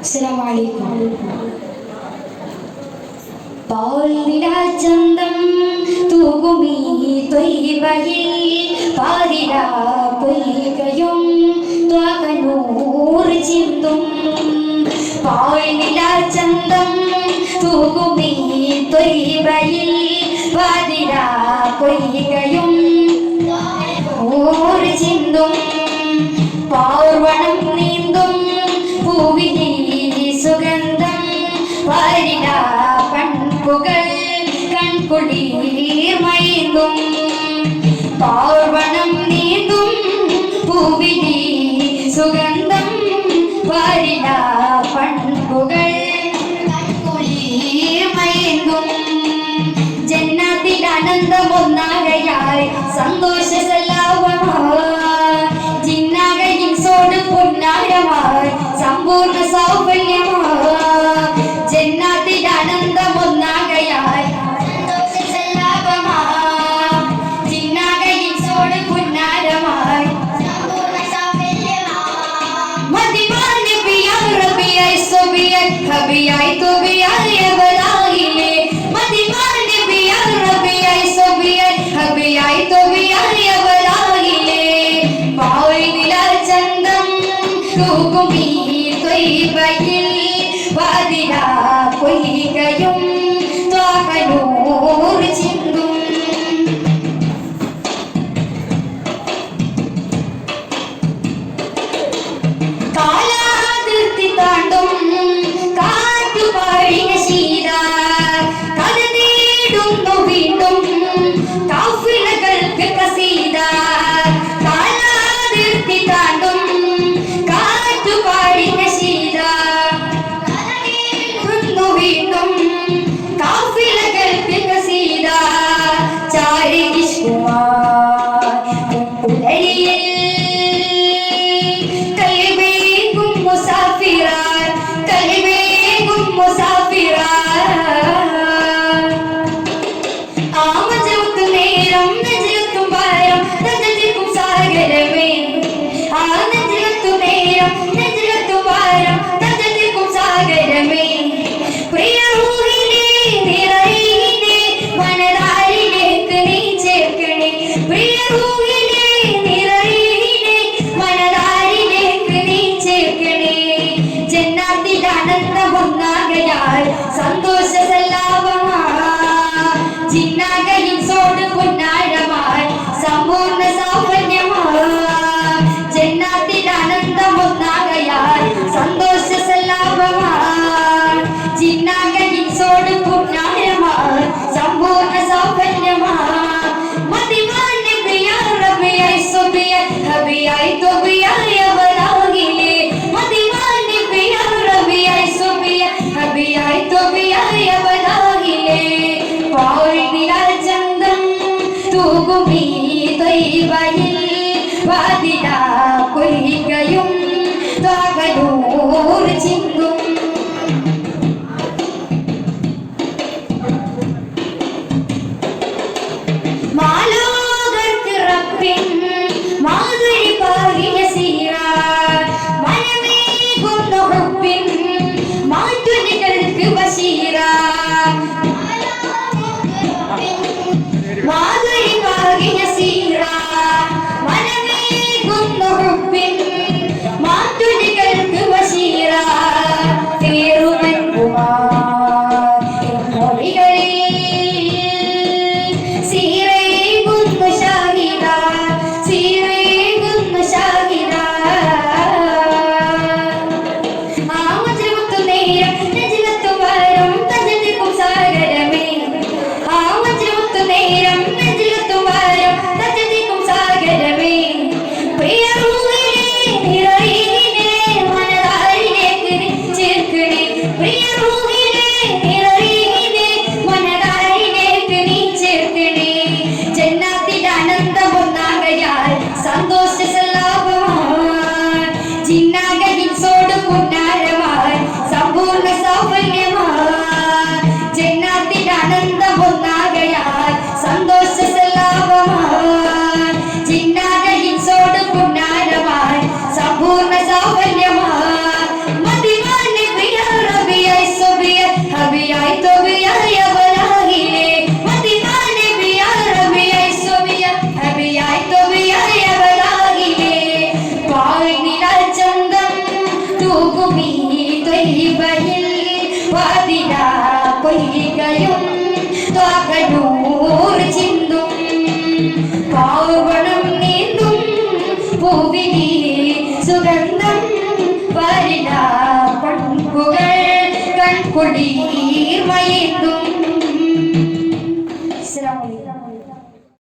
അസ്സലാമു ചന്തം തൂകുമീ തൊയ്വയിൽ പാതിരാ പൊയ്കയും ത്വാകനൂർ ചിന്തും ചന്തം തൂകുമീ തൊയ്വയിൽ പാതിരാ പൊയ്കയും ൂർ ചിന്തും പാർവണം നീന്തും പൂവിലി സുഗന്ധം വാരിടാ കൺപുകൾ കൺകുളിർ മൈന്തും പാർവണം നീന്തും പൂവിലി സുഗന്ധം വാരിടാ കൺപുകൾ കൺകുളിർ മൈന്തും ജന്നാത്തിൽ ആനന്ദമൊന്നാകയായി സന്തോഷ ജിന്നാകയും സോട് പൊന്നാരമായി സമ്പൂർണ്ണ സൗകര്യമായി ജന്നാത്തിൽ ആനന്ദമൊന്നാകയായി ജിന്നാകയും സോട് പൊന്നാരമായി മതിമാന് ബിയാർ റബിയായി സുബിയായി ഹബിയായി തുബിയായി അവരായിലെ മതിമാന് ബിയാർ റബിയായി സുബിയായി ഹബിയായി തുബിയായി അവരായിലെ ചന്തം തൂകുമീ തൊയ്വയിൽ വാതിരാ പൊയ്കയും ത്വാകനൂർ ചിന്തും കാലാതിർത്തി താണ്ടും കാറ്റുപാടിയ ശീത കഥ നേടുന്നു വീണ്ടും കാഫിലകൾക്ക് കസീത കാലാതിർത്തി താണ്ടും കാറ്റുപാടിയ ശീത കഥ നേടുന്നു വീണ്ടും കാഫിലകൾക്ക് കസീത ചാരി ഇഷ്കുമാർ പുലരിയിൽ കൽബേകും മുസാഫിറാർ കൽബേകും മുസാഫിറാർ ആമജത്തും നേരം നെഞ്ചത്തും ഭാരം നെഞ്ചത്തിക്കും സാഗരമേ ആ നെഞ്ചത്തും നേരം നെഞ്ചത്തും ഭാരം നെഞ്ചത്തിക്കും സാഗരമേ പ്രിയ റൂഹിനെ നിറയിനെ മനതാരിലേക്ക് നീ ചേർക്കണേ പ്രിയ റൂഹിനെ നിറയിനെ മനതാരിലേക്ക് നീ ചേർക്കണേ ജന്നാത്തിൽ ആനന്ദമൊന്നാകയാൽ സന്തോഷ ജിന്നാകയും സോട് പൊന്നാരമായി സമ്പൂർണ്ണ സൗകര്യമായി ജന്നാത്തിൽ ആനന്ദമൊന്നാകയാൽ സന്തോഷ ജിന്നാകയും സോട് പൊന്നാരമായി സമ്പൂർണ്ണ സൗകര്യമായി മതിമാന് ബിയാർ റബിയായി സുബിയായി ഹബിയായി തുബിയായി അവരാകിലെ മതിമാന് ബിയാർ റബിയായി സുബിയായി ഹബിയായി തുബിയായി അവരാകിലെ പൊയ്കയും ത്വാകനൂർ ചിന്തും പാവണം നീന്തും പൂവിനി സുഗന്ധം പരിണാ പൺകുകൾ കൺകുളിർ മയന്തും